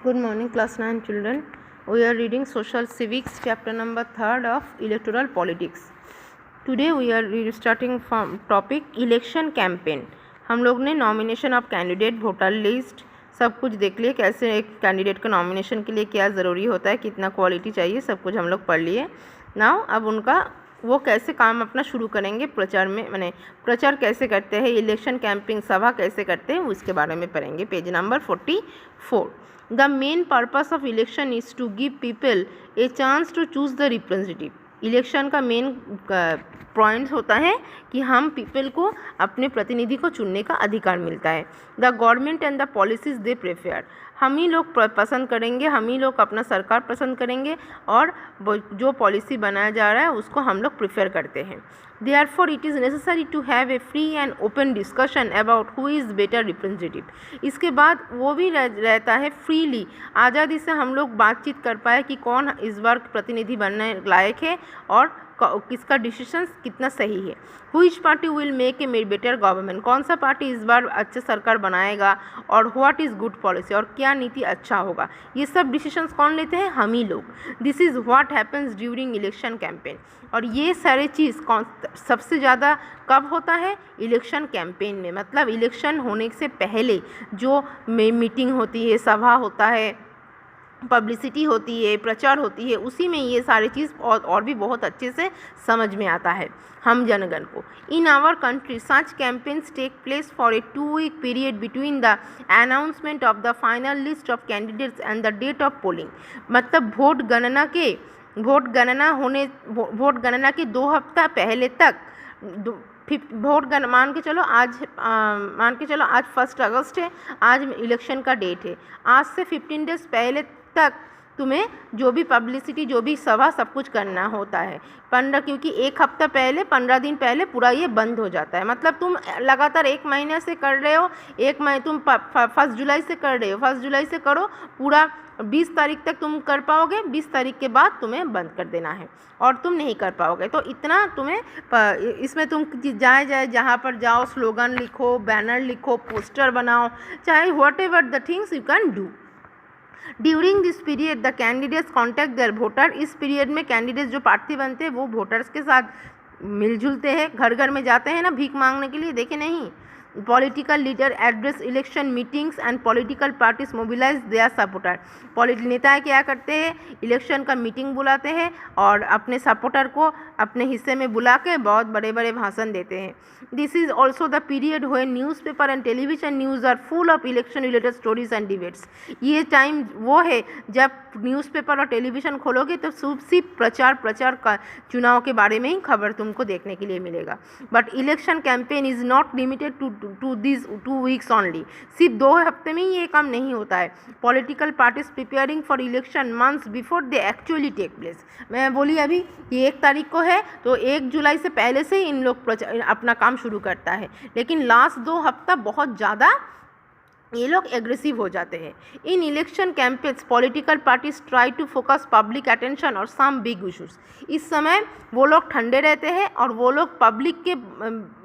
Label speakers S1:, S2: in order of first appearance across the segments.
S1: Good morning, class 9 children. We are reading Social Civics, chapter number 3 of Electoral Politics. Today we are starting from topic Election Campaign. हम लोग ने nomination of candidate, voter list सब कुछ देख लिए, कैसे एक कैंडिडेट को नॉमिनेशन के लिए क्या ज़रूरी होता है, कितना क्वालिटी चाहिए, सब कुछ हम लोग पढ़ लिए. नाउ अब उनका वो कैसे काम अपना शुरू करेंगे प्रचार में, माने प्रचार कैसे करते हैं, इलेक्शन कैंपिंग सभा कैसे करते हैं, उसके बारे में पढ़ेंगे. Page number 44. The main purpose of election is to give people a chance to choose the representative. Election का मेन पॉइंट्स होता है कि हम पीपल को अपने प्रतिनिधि को चुनने का अधिकार मिलता है. The government and the policies they prefer, हम ही लोग पसंद करेंगे, हम ही लोग अपना सरकार पसंद करेंगे और जो पॉलिसी बनाया जा रहा है उसको हम लोग प्रेफर करते हैं. Therefore, it is necessary to have a free and open discussion about who is better representative. इसके बाद वो भी रहता है फ्रीली, आज़ादी से हम लोग बातचीत कर पाए कि कौन इस बार प्रतिनिधि बनने लायक है और किसका डिसीजन कितना सही है. Which party will make a better government, कौन सा पार्टी इस बार अच्छे सरकार बनाएगा और व्हाट इज़ गुड पॉलिसी, और क्या नीति अच्छा होगा, ये सब डिसीजंस कौन लेते हैं, हम ही लोग. This is what happens during election campaign. और ये सारे चीज़ कौन सबसे ज़्यादा कब होता है, इलेक्शन कैंपेन में. मतलब इलेक्शन होने से पहले जो मीटिंग होती है, सभा होता है, पब्लिसिटी होती है, प्रचार होती है, उसी में ये सारी चीज़ और भी बहुत अच्छे से समझ में आता है हम जनगण को. In our country such campaigns take place for a 2-week period between the announcement of the final list of candidates and the date of polling. मतलब वोट गणना के 2 हफ्ता पहले तक मान के चलो आज 1 अगस्त है, आज इलेक्शन का डेट है. आज से 15 डेज़ पहले तक तुम्हें जो भी पब्लिसिटी, जो भी सभा, सब कुछ करना होता है. 15, क्योंकि 1 हफ्ता पहले, 15 दिन पहले पूरा ये बंद हो जाता है. मतलब तुम लगातार 1 महीने से कर रहे हो, तुम 1 जुलाई से कर रहे हो, 1 जुलाई से करो, पूरा 20 तारीख तक तुम कर पाओगे. 20 तारीख के बाद तुम्हें बंद कर देना है और तुम नहीं कर पाओगे. तो इतना तुम्हें इसमें तुम जाए जहाँ पर जाओ, स्लोगन लिखो, बैनर लिखो, पोस्टर बनाओ, चाहे whatever the things you can do. During this period the candidates contact their voter. इस पीरियड में कैंडिडेट्स जो प्रार्थी बनते हैं वो वोटर्स के साथ मिलजुलते हैं, घर घर में जाते हैं ना भीख मांगने के लिए, देखे नहीं. Political leader address election meetings and political parties mobilise their supporter. नेता क्या करते हैं, इलेक्शन का मीटिंग बुलाते हैं और अपने सपोर्टर को अपने हिस्से में बुला के बहुत बड़े बड़े भाषण देते हैं. This is also the period when newspaper and television news are full of election related stories and debates. ये टाइम वो है जब न्यूज़पेपर और टेलीविज़न खोलोगे तो सिर्फ प्रचार का चुनाव के बारे में ही खबर तुमको देखने के लिए मिलेगा. But election campaign is not limited to this 2 weeks only. सिर्फ 2 हफ्ते में ही ये काम नहीं होता है. Political parties preparing for election months before they actually take place. मैं बोली अभी ये 1 तारीख को है तो 1 जुलाई से पहले से ही इन लोग अपना काम शुरू करता है, लेकिन लास्ट 2 हफ्ता बहुत ज़्यादा ये लोग एग्रेसिव हो जाते हैं. In election campaigns political parties try to focus public attention और सम बिग इशूज़. इस समय वो लोग ठंडे रहते हैं और वो लोग पब्लिक के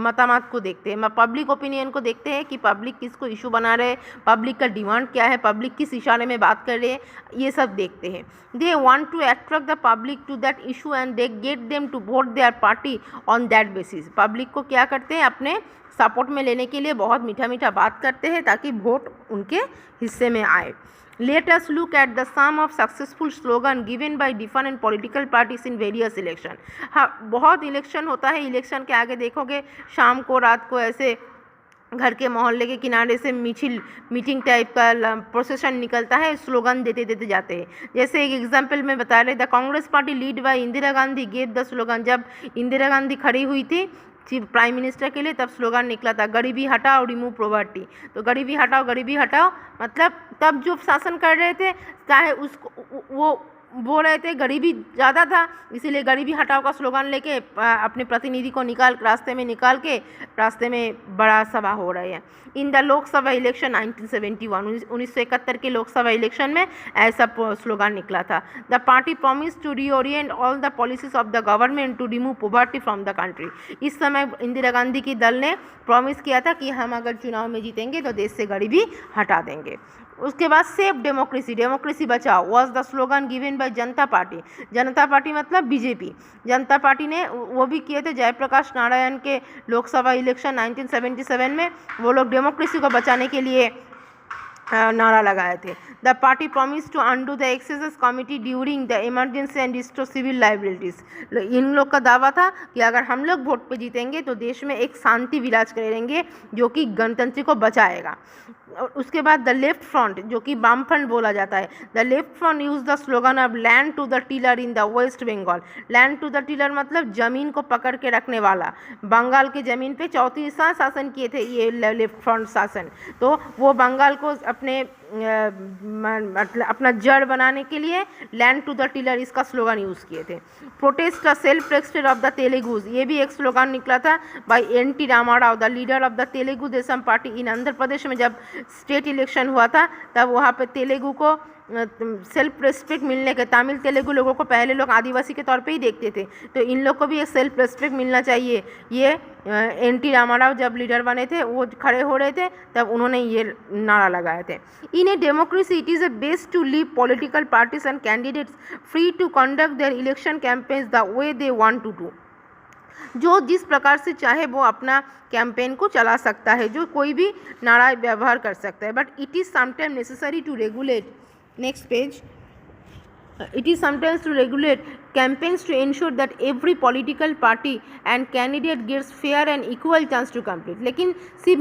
S1: मतामत को देखते हैं, पब्लिक ओपिनियन को देखते हैं कि पब्लिक किसको इशू बना रहे हैं, पब्लिक का डिमांड क्या है, पब्लिक किस इशारे में बात कर रहे हैं, ये सब देखते हैं. They want to attract the public to that issue and they get them to vote their party on that basis. Public को क्या करते हैं, अपने सपोर्ट में लेने के लिए बहुत मीठा बात करते हैं ताकि वोट उनके हिस्से में आए. Let us look at the some of successful slogan given by different political parties in various election. हाँ, बहुत इलेक्शन होता है. इलेक्शन के आगे देखोगे शाम को, रात को ऐसे घर के मोहल्ले के किनारे से मीटिंग टाइप का प्रोसेशन निकलता है, स्लोगन देते जाते हैं. जैसे एक एग्जांपल में बता रहे, the Congress party lead by Indira Gandhi gave the slogan. जब इंदिरा गांधी खड़ी हुई थी चीफ प्राइम मिनिस्टर के लिए तब स्लोगन निकला था, गरीबी हटाओ, रिमूव पॉवर्टी. तो गरीबी हटाओ मतलब तब जो शासन कर रहे थे, चाहे उसको वो बोल रहे थे गरीबी ज़्यादा था, इसीलिए गरीबी हटाओ का स्लोगन लेके अपने प्रतिनिधि को रास्ते में बड़ा सभा हो रहे हैं. इन द लोकसभा इलेक्शन 1971 के लोकसभा इलेक्शन में ऐसा स्लोगन निकला था. The party promise to reorient all the policies of the government to remove poverty from the country. इस समय इंदिरा गांधी की दल ने प्रॉमिस किया था कि हम अगर चुनाव में जीतेंगे तो देश से गरीबी हटा देंगे. उसके बाद सेव डेमोक्रेसी, डेमोक्रेसी बचाओ was the slogan given bye Janata party. Janata party मतलब बीजेपी। जनता पार्टी ने वो भी किए थे जयप्रकाश नारायण के लोकसभा इलेक्शन 1977 में, वो लोग डेमोक्रेसी को बचाने के लिए नारा लगाए थे। The party promise to undo the excesses committed during the emergency and restore civil liberties. इन लोग का दावा था कि अगर हम लोग वोट पे जीतेंगे तो देश में एक शांति विराज करेंगे जो कि गणतंत्र को बचाएगा। उसके बाद द लेफ्ट फ्रंट, जो कि वामफ्रंट बोला जाता है, the left front use the slogan of land to the tiller in the West Bengal. Land to the tiller मतलब जमीन को पकड़ के रखने वाला। बंगाल के ज़मीन पे 34 साल शासन किए थे ये लेफ्ट फ्रंट शासन, तो वो बंगाल को अपने अपना जड़ बनाने के लिए लैंड टू द टिलर इसका स्लोगन यूज़ किए थे। Protest the self respect of the Telugus, ये भी एक स्लोगन निकला था by N T. Rama Rao, the leader of the Telugu Desam party in Andhra Pradesh में। जब स्टेट इलेक्शन हुआ था तब वहाँ पे तेलुगु को सेल्फ रेस्पेक्ट मिलने के, तमिल तेलुगु लोगों को पहले लोग आदिवासी के तौर पे ही देखते थे, तो इन लोग को भी एक सेल्फ रेस्पेक्ट मिलना चाहिए। ये एन.टी. रामाराव जब लीडर बने थे, वो खड़े हो रहे थे, तब उन्होंने ये नारा लगाए थे। In a democracy it is a best to leave political parties and candidates free to conduct their election campaigns the way they want to do. जो जिस प्रकार से चाहे वो अपना कैंपेन को चला सकता है, जो कोई भी नारा व्यवहार कर सकता है, but it is sometime necessary to regulate, next page, it is sometimes to regulate campaigns to ensure that every political party and candidate gets fair and equal chance to compete। लेकिन सिर्फ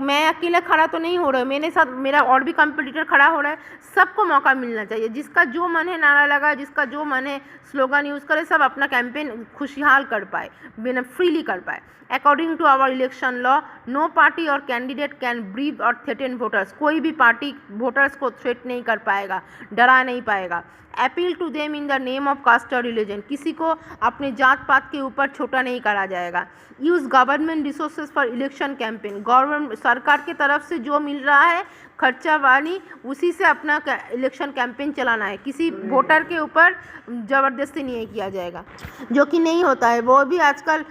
S1: मैं अकेला खड़ा तो नहीं हो रहा, मेरे साथ मेरा और भी कंपटीटर खड़ा हो रहा है, सबको मौका मिलना चाहिए। जिसका जो मन है नारा लगाए, जिसका जो मन है स्लोगन यूज़ करे, सब अपना कैंपेन खुशहाल कर पाए, बिना फ्रीली कर पाए। According to our election law no party और कैंडिडेट कैन ब्रीव और थ्रेटन वोटर्स, कोई भी पार्टी वोटर्स को थ्रेट नहीं कर पाएगा, डरा नहीं पाएगा। Appeal to them in the name of caste और रिलीजन, किसी को अपने जात पात के ऊपर छोटा नहीं करा जाएगा। Use government resources for election campaign, government सरकार की तरफ से जो मिल रहा है खर्चा वाली, उसी से अपना इलेक्शन कैंपेन चलाना है, किसी वोटर के ऊपर ज़बरदस्ती नहीं किया जाएगा, जो कि नहीं होता है। वो भी आजकल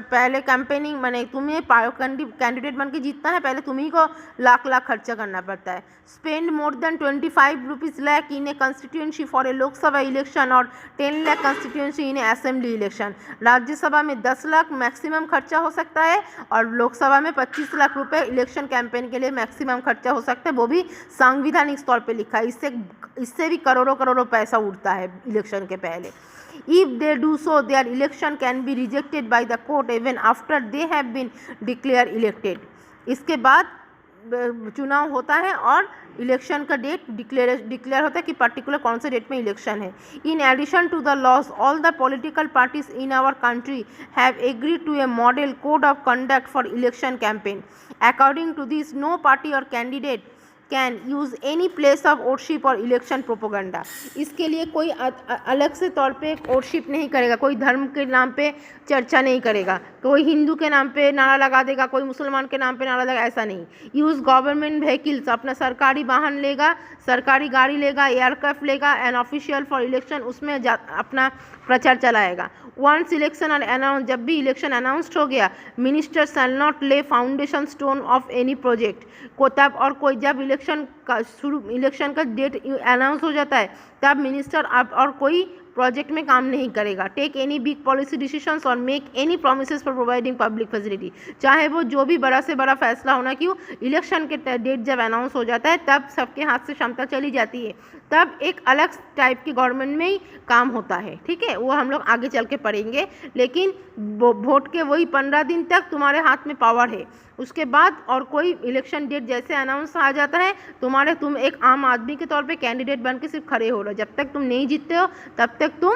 S1: पहले कैंपेनिंग मैंने तुम्हें कैंडिडेट बन के जीतना है, पहले तुम्ही को लाख लाख खर्चा करना पड़ता है। Spend more than 25 rupees lakh in A constituency for a Lok Sabha election और 10 लाख कंस्टिट्यूंसी इन ए असेंबली इलेक्शन। राज्यसभा में 10 लाख मैक्सिमम खर्चा हो सकता है और लोकसभा में 25 लाख रुपए इलेक्शन कैंपेन के लिए मैक्सिमम खर्चा हो सकता है, वो भी सांविधानिक तौर पर लिखा है। इससे भी करोड़ों पैसा उठता है इलेक्शन के पहले। If they do so, their election can be rejected by the court even after they have been declared elected। इसके बाद चुनाव होता है और इलेक्शन का डेट डिक्लेयर होता है कि पर्टिकुलर कौन से डेट में इलेक्शन है। In addition to the laws all the political parties in our country have agreed to a model code of conduct for election campaign. According to this no party और candidate can use any place of worship or election propaganda. इसके लिए कोई अलग से तौर पे वोटशिप नहीं करेगा, कोई धर्म के नाम पे चर्चा नहीं करेगा, कोई हिंदू के नाम पे नारा लगा देगा, कोई मुसलमान के नाम पे नारा लगा, ऐसा नहीं। यूज़ गवर्नमेंट व्हीकल्स, अपना सरकारी वाहन लेगा, सरकारी गाड़ी लेगा, एयरक्राफ्ट लेगा एंड ऑफिशियल फॉर इलेक्शन, उसमें अपना प्रचार चलाएगा। वंस इलेक्शन और अनाउंस, जब भी इलेक्शन अनाउंस्ड हो गया, मिनिस्टर शैल नॉट ले foundation stone of any project को, तब और कोई जब इलेक्शन का डेट अनाउंस हो जाता है तब मिनिस्टर और कोई प्रोजेक्ट में काम नहीं करेगा। Take any big policy decisions or make any promises for providing public facility, चाहे वो जो भी बड़ा से बड़ा फैसला होना क्यों, इलेक्शन के डेट जब अनाउंस हो जाता है तब सबके हाथ से क्षमता चली जाती है, तब एक अलग टाइप की गवर्नमेंट में ही काम होता है। ठीक है, वो हम लोग आगे चल के पढ़ेंगे, लेकिन वोट के वही 15 दिन तक तुम्हारे हाथ में पावर है। उसके बाद और कोई इलेक्शन डेट जैसे अनाउंस आ जाता है, तुम एक आम आदमी के तौर पे कैंडिडेट बन के सिर्फ खड़े हो रहे हो, जब तक तुम नहीं जीतते हो तब तक तुम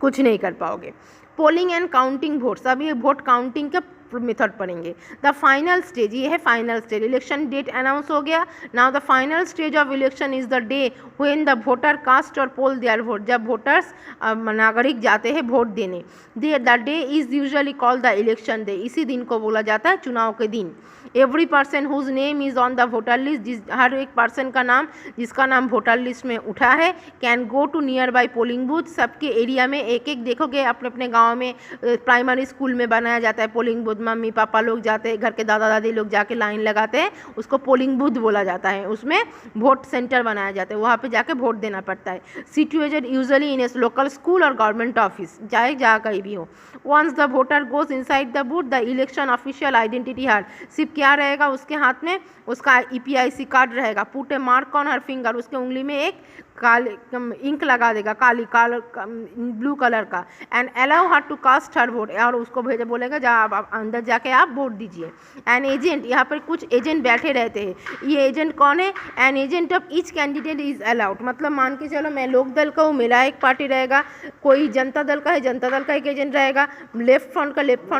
S1: कुछ नहीं कर पाओगे। पोलिंग एंड काउंटिंग वोट्स, अब ये वोट काउंटिंग का मेथड पढ़ेंगे। द फाइनल स्टेज, ये है final stage, election date announce हो गया। Now the final stage of election is the day when the voter cast और पोल देयर वोट, जब वोटर्स नागरिक जाते हैं वोट देने। The day is usually called the election day, इसी दिन को बोला जाता है चुनाव के दिन। Every person whose name is on the voter list, हर एक पर्सन का नाम जिसका नाम वोटर लिस्ट में उठा है, can go to nearby polling booth. सबके एरिया में एक एक देखोगे, अपने अपने गाँव में प्राइमरी स्कूल में बनाया जाता है पोलिंग बूथ, मम्मी पापा लोग जाते हैं, घर के दादा दादी लोग जाके लाइन लगाते हैं, उसको पोलिंग बूथ बोला जाता है। उसमें वोट सेंटर बनाया जाता है, वहाँ पे जाके वोट देना पड़ता है। Situated usually in a local school और गवर्नमेंट ऑफिस, चाहे जहाँ कहीं भी हो। Once the voter goes inside the booth, the election official identity card, सिर्फ क्या रहेगा उसके हाथ में, उसका EPIC कार्ड रहेगा। Put a mark on her finger, उसके उंगली में एक काले इंक लगा देगा, ब्लू कलर का। And allow her to cast her vote, और उसको भेजे बोलेगा जा आप अंदर जाके आप वोट दीजिए। एन एजेंट, यहाँ पर कुछ एजेंट बैठे रहते हैं। ये एजेंट कौन है? An agent of each candidate is allowed, मतलब मान के चलो मैं लोक दल का हूँ, मेरा एक पार्टी रहेगा, कोई जनता दल का है, जनता दल का एक एजेंट रहेगा, लेफ्ट फ्रंट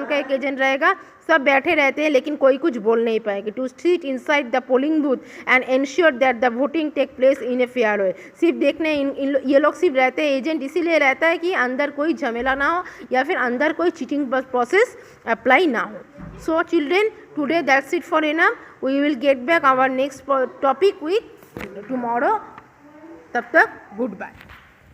S1: का एक एजेंट रहेगा, सब बैठे रहते हैं लेकिन कोई कुछ बोल नहीं पाएगा। To sit inside the polling booth and ensure that the voting take place in a fair way, सिर्फ देखने ये लोग सिर्फ रहते हैं, एजेंट इसीलिए रहता है कि अंदर कोई झमेला ना हो या फिर अंदर कोई चीटिंग प्रोसेस अप्लाई ना हो। So children, today that's it for enough, we will get back our next topic with tomorrow. तब तक गुड बाय।